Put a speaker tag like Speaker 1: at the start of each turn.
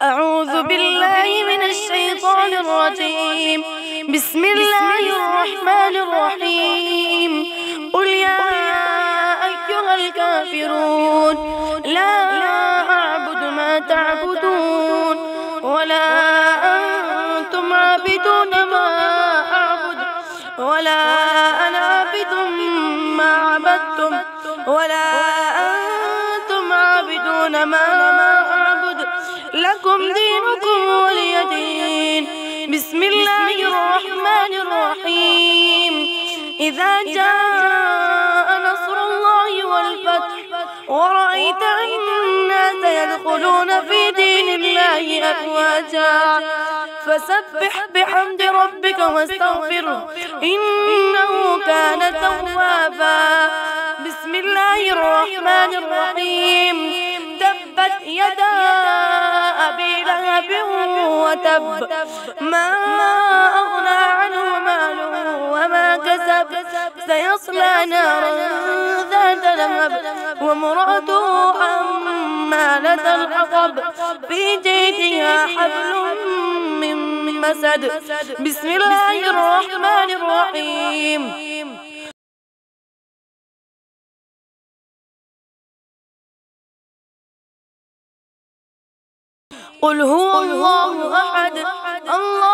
Speaker 1: أعوذ بالله من الشيطان الرجيم. بسم الله الرحمن الرحيم. قل يا أيها الكافرون لا أعبد ما تعبدون ولا أنتم عابدون ما أعبد ولا أنا عابد ما عبدتم ولا أنتم عابدون ما أعبد لكم دينكم ولي دين. بسم الله الرحمن الرحيم. إذا جاء نصر الله والفتح ورأيت الناس يدخلون في دين الله أفواجا فسبح بحمد ربك واستغفره إنه كان توابا. بسم الله الرحمن الرحيم. تبت يدا أبي لهب وتب ما أغنى عنه ماله وما كسب سيصلى نارا ذات لهب وامرأته حمالة الحطب في جيدها حبل من مسد. بسم الله الرحمن الرحيم. قل هو الله أحد الله